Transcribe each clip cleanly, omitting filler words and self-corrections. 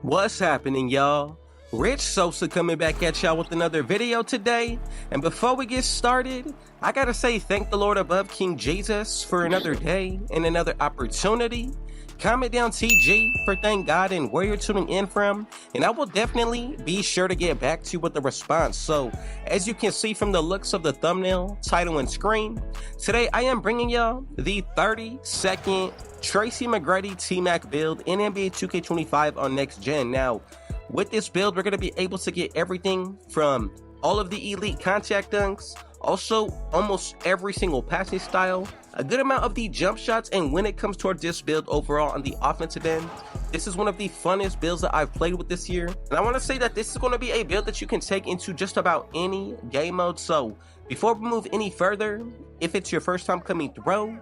What's happening, y'all? Rich Sosa coming back at y'all with another video today. And before we get started, I gotta say thank the Lord above, King Jesus, for another day and another opportunity. Comment down TG for thank God and where you're tuning in from, and I will definitely be sure to get back to you with the response. So as you can see from the looks of the thumbnail, title, and screen, today I am bringing y'all the 30-second Tracy McGrady T-Mac build in NBA 2K25 on next gen. Now with this build, we're going to be able to get everything from all of the elite contact dunks, also almost every single passing style, a good amount of the jump shots, and when it comes towards this build overall on the offensive end, this is one of the funnest builds that I've played with this year. And I want to say that this is going to be a build that you can take into just about any game mode. So before we move any further, if it's your first time coming through,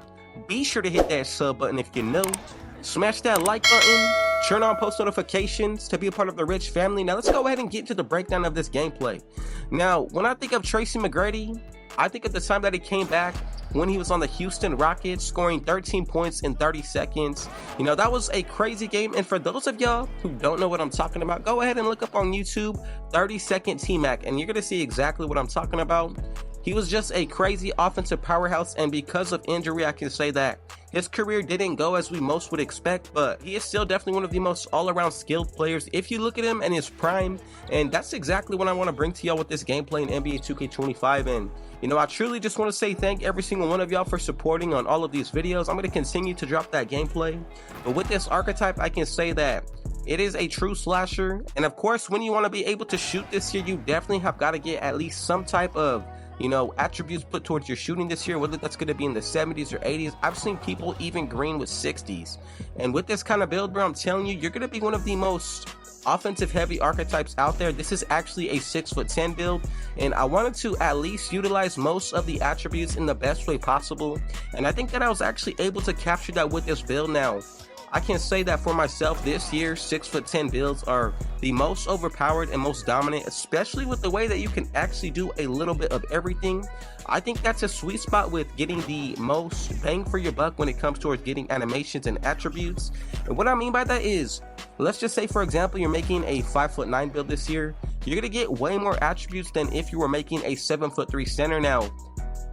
be sure to hit that sub button if you're new, smash that like button, turn on post notifications to be a part of the Rich family. Now let's go ahead and get into the breakdown of this gameplay. Now when I think of Tracy McGrady, I think of the time that he came back when he was on the Houston Rockets, scoring 13 points in 30 seconds. You know, that was a crazy game. And for those of y'all who don't know what I'm talking about, go ahead and look up on YouTube 30-second T-Mac, and you're gonna see exactly what I'm talking about. He was just a crazy offensive powerhouse, and because of injury, I can say that his career didn't go as we most would expect, but he is still definitely one of the most all-around skilled players if you look at him in his prime. And that's exactly what I want to bring to y'all with this gameplay in NBA 2K25. And you know, I truly just want to say thank every single one of y'all for supporting on all of these videos. I'm going to continue to drop that gameplay, but with this archetype, I can say that it is a true slasher. And of course, when you want to be able to shoot this year, you definitely have got to get at least some type of, you know, attributes put towards your shooting this year, whether that's going to be in the 70s or 80s. I've seen people even green with 60s. And with this kind of build, bro, I'm telling you, you're going to be one of the most offensive heavy archetypes out there. This is actually a 6'10" build, and I wanted to at least utilize most of the attributes in the best way possible, and I think that I was actually able to capture that with this build. Now I can say that for myself, this year 6'10" builds are the most overpowered and most dominant, especially with the way that you can actually do a little bit of everything. I think that's a sweet spot with getting the most bang for your buck when it comes towards getting animations and attributes. And what I mean by that is, let's just say for example you're making a 5'9" build this year, you're gonna get way more attributes than if you were making a 7'3" center. Now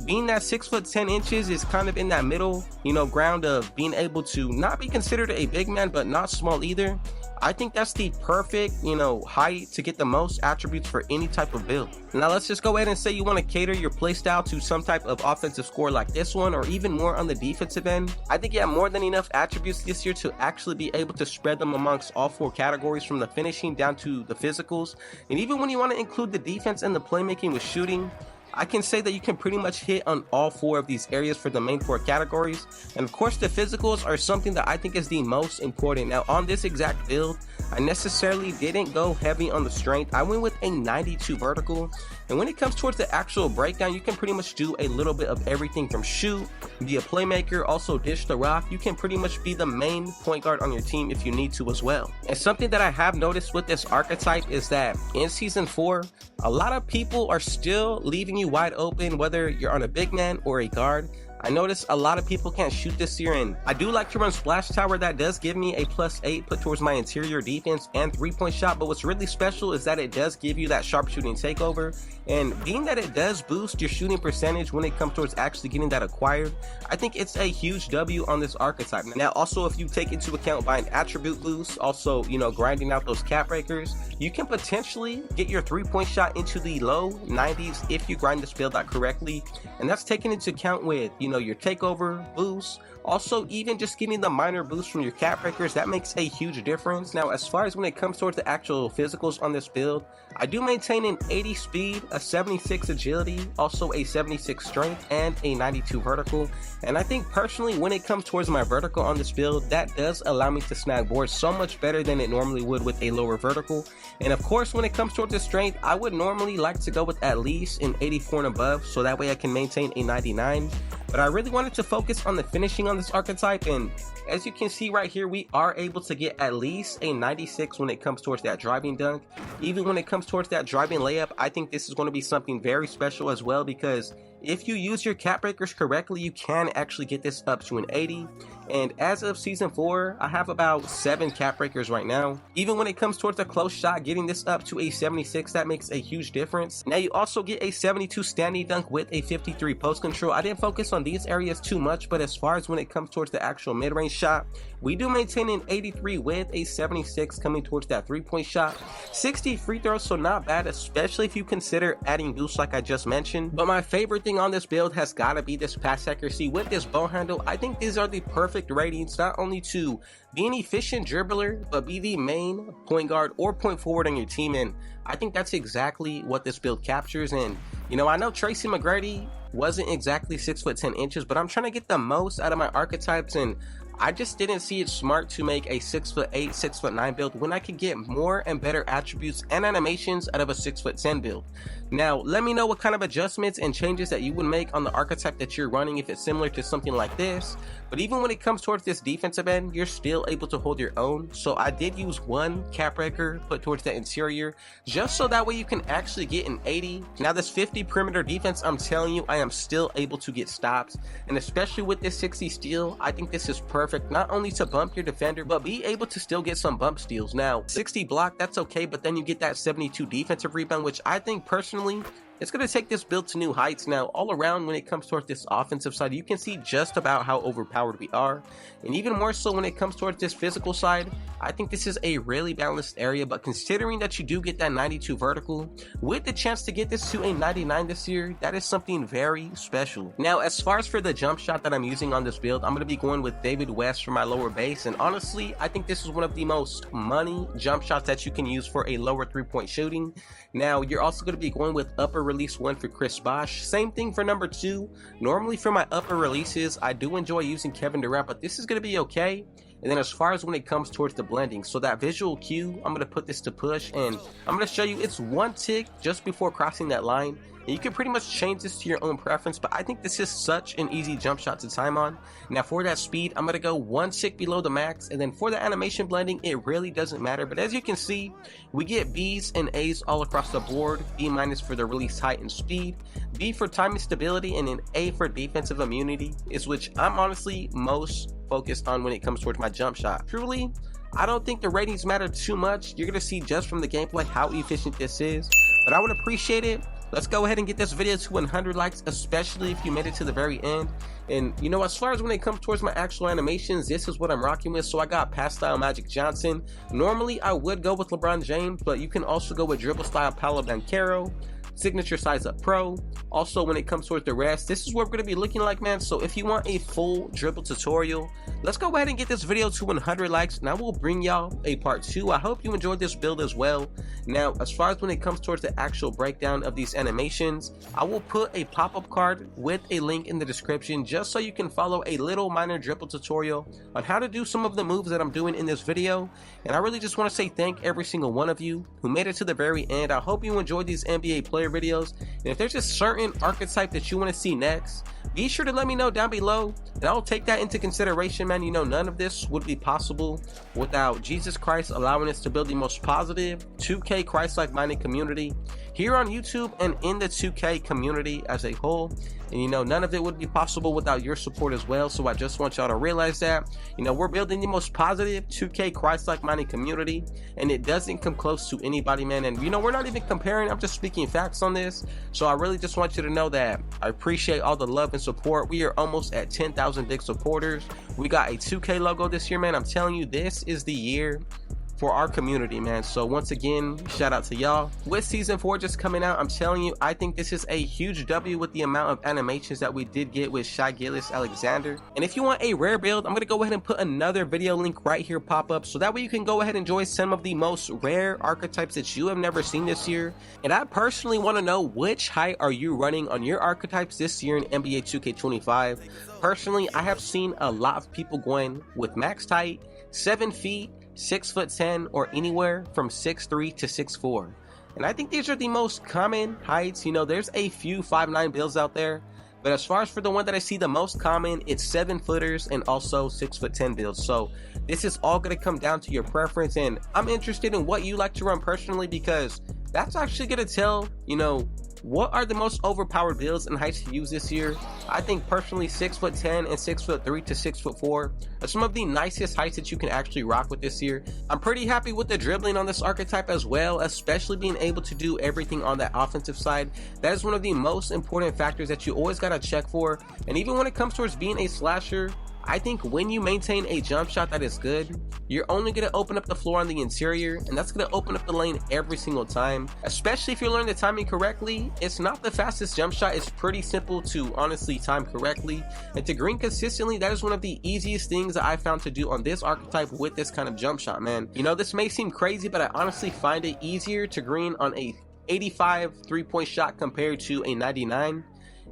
being that 6'10" is kind of in that middle, you know, ground of being able to not be considered a big man but not small either. I think that's the perfect, you know, height to get the most attributes for any type of build. Now let's just go ahead and say you want to cater your playstyle to some type of offensive score like this one, or even more on the defensive end. I think you have more than enough attributes this year to actually be able to spread them amongst all four categories, from the finishing down to the physicals. And even when you want to include the defense and the playmaking with shooting, I can say that you can pretty much hit on all four of these areas for the main four categories. And of course the physicals are something that I think is the most important. Now on this exact build, I necessarily didn't go heavy on the strength. I went with a 92 vertical, and when it comes towards the actual breakdown, you can pretty much do a little bit of everything from shoot, be a playmaker, also dish the rock. You can pretty much be the main point guard on your team if you need to as well. And something that I have noticed with this archetype is that in season 4, a lot of people are still leaving you wide open, whether you're on a big man or a guard. I noticed a lot of people can't shoot this year, and I do like to run splash tower. That does give me a +8 put towards my interior defense and 3-point shot, but what's really special is that it does give you that sharpshooting takeover, and being that it does boost your shooting percentage when it comes towards actually getting that acquired, I think it's a huge W on this archetype. Now also, if you take into account buying attribute boosts, also, you know, grinding out those cap breakers, you can potentially get your 3-point shot into the low 90s if you grind this build out correctly, and that's taken into account with, you know, your takeover boost, also even just getting the minor boost from your cap breakers. That makes a huge difference. Now as far as when it comes towards the actual physicals on this build, I do maintain an 80 speed, a 76 agility, also a 76 strength, and a 92 vertical. And I think personally, when it comes towards my vertical on this build, that does allow me to snag boards so much better than it normally would with a lower vertical. And of course, when it comes towards the strength, I would normally like to go with at least an 84 and above, so that way I can maintain a 99. But I really wanted to focus on the finishing on this archetype, and As you can see right here, we are able to get at least a 96 when it comes towards that driving dunk. Even when it comes towards that driving layup, I think this is going to be something very special as well, because if you use your cap breakers correctly, you can actually get this up to an 80. And as of season 4, I have about 7 cap breakers right now. Even when it comes towards a close shot, getting this up to a 76, that makes a huge difference. Now you also get a 72 standing dunk with a 53 post control. I didn't focus on these areas too much, but as far as when it comes towards the actual mid-range shot, we do maintain an 83 with a 76 coming towards that 3-point shot. 60 free throws, so not bad, especially if you consider adding boost like I just mentioned. But my favorite thing on this build has got to be this pass accuracy with this ball handle. I think these are the perfect ratings, not only to be an efficient dribbler, but be the main point guard or point forward on your team. And I think that's exactly what this build captures. And you know, I know Tracy McGrady wasn't exactly 6'10", but I'm trying to get the most out of my archetypes, and I just didn't see it smart to make a 6'8", 6'9" build when I could get more and better attributes and animations out of a 6'10" build. Now, let me know what kind of adjustments and changes that you would make on the archetype that you're running if it's similar to something like this. But even when it comes towards this defensive end, you're still able to hold your own. So I did use one cap breaker put towards the interior, just so that way you can actually get an 80. Now this 50 perimeter defense, I'm telling you, I am still able to get stops. And especially with this 60 steal, I think this is perfect, not only to bump your defender, but be able to still get some bump steals. Now 60 block, that's okay, but then you get that 72 defensive rebound, which I think personally, it's going to take this build to new heights. Now, all around when it comes towards this offensive side, you can see just about how overpowered we are. And even more so when it comes towards this physical side, I think this is a really balanced area. But considering that you do get that 92 vertical, with the chance to get this to a 99 this year, that is something very special. Now, as far as for the jump shot that I'm using on this build, I'm going to be going with David West for my lower base. And honestly, I think this is one of the most money jump shots that you can use for a lower 3-point shooting. Now, you're also going to be going with upper release 1 for Chris Bosh. Same thing for number 2. Normally for my upper releases, I do enjoy using Kevin Durant, but this is going to be okay. And then as far as when it comes towards the blending, so that visual cue, I'm going to put this to push, and I'm going to show you it's 1 tick just before crossing that line. And you can pretty much change this to your own preference, but I think this is such an easy jump shot to time on. Now for that speed, I'm going to go 1 tick below the max, and then for the animation blending, it really doesn't matter. But as you can see, we get B's and A's all across the board. B- for the release height and speed, B for timing stability, and an A for defensive immunity, is which I'm honestly most focused on when it comes towards my jump shot. Truly, I don't think the ratings matter too much. You're going to see just from the gameplay how efficient this is, but I would appreciate it. Let's go ahead and get this video to 100 likes, especially if you made it to the very end. And you know, as far as when it comes towards my actual animations, this is what I'm rocking with. So I got Pass Style Magic Johnson. Normally I would go with LeBron James, but you can also go with Dribble Style Paolo Banchero, Signature Size Up Pro. Also when it comes towards the rest, this is what we're going to be looking like, man. So if you want a full dribble tutorial, let's go ahead and get this video to 100 likes, and I will bring y'all a part 2. I hope you enjoyed this build as well. Now as far as when it comes towards the actual breakdown of these animations, I will put a pop-up card with a link in the description, just so you can follow a little minor dribble tutorial on how to do some of the moves that I'm doing in this video. And I really just want to say thank every single one of you who made it to the very end. I hope you enjoyed these NBA player videos, and if there's a certain archetype that you want to see next, be sure to let me know down below, and I'll take that into consideration, man. You know, none of this would be possible without Jesus Christ allowing us to build the most positive 2K Christ-like minded community here on YouTube and in the 2K community as a whole. And you know, none of it would be possible without your support as well. So I just want y'all to realize that, you know, we're building the most positive 2K Christ-like minded community, and it doesn't come close to anybody, man. And you know, we're not even comparing, I'm just speaking facts on this. So I really just want you to know that I appreciate all the love and support. We are almost at 10,000 big supporters. We got a 2K logo this year, man. I'm telling you, this is the year for our community, man. So once again, shout out to y'all. With season 4 just coming out, I'm telling you, I think this is a huge W with the amount of animations that we did get with Shai Gilgeous-Alexander. And if you want a rare build, I'm gonna go ahead and put another video link right here pop up, so that way you can go ahead and enjoy some of the most rare archetypes that you have never seen this year. And I personally want to know, which height are you running on your archetypes this year in NBA 2K25? Personally, I have seen a lot of people going with max height 7 feet, 6'10", or anywhere from 6'3" to 6'4". And I think these are the most common heights. You know, there's a few 5'9" builds out there, But as far as for the one that I see the most common, it's 7-footers and also 6'10" builds. So this is all going to come down to your preference, and I'm interested in what you like to run personally, because that's actually going to tell, you know, what are the most overpowered builds and heights to use this year. I think personally 6'10" and 6'3" to 6'4" are some of the nicest heights that you can actually rock with this year. I'm pretty happy with the dribbling on this archetype as well, especially being able to do everything on that offensive side. That is one of the most important factors that you always got to check for. And even when it comes towards being a slasher, I think when you maintain a jump shot that is good, you're only going to open up the floor on the interior, and that's going to open up the lane every single time. Especially if you learn the timing correctly. It's not the fastest jump shot, it's pretty simple to honestly time correctly, and to green consistently, that is one of the easiest things that I found to do on this archetype with this kind of jump shot, man. You know, this may seem crazy, but I honestly find it easier to green on a 85 3-point shot compared to a 99,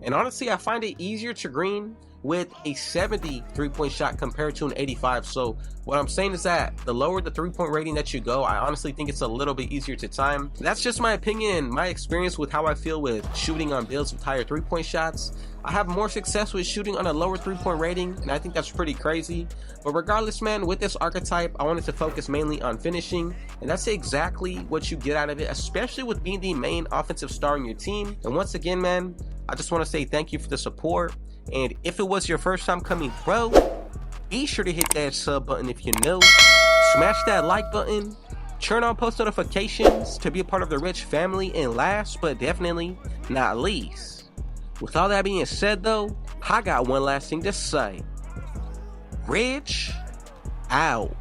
and honestly I find it easier to green with a 70 3-point shot compared to an 85. So what I'm saying is that the lower the 3-point rating that you go, I honestly think it's a little bit easier to time. That's just my opinion, my experience with how I feel with shooting on builds with higher 3-point shots. I have more success with shooting on a lower 3-point rating, and I think that's pretty crazy. But regardless, man, with this archetype, I wanted to focus mainly on finishing, and that's exactly what you get out of it, especially with being the main offensive star in your team. And once again, man, I just want to say thank you for the support. And if it was your first time coming, bro, be sure to hit that sub button if you're new, smash that like button, turn on post notifications to be a part of the Rich family, and last but definitely not least, with all that being said though, I got one last thing to say. Rich out.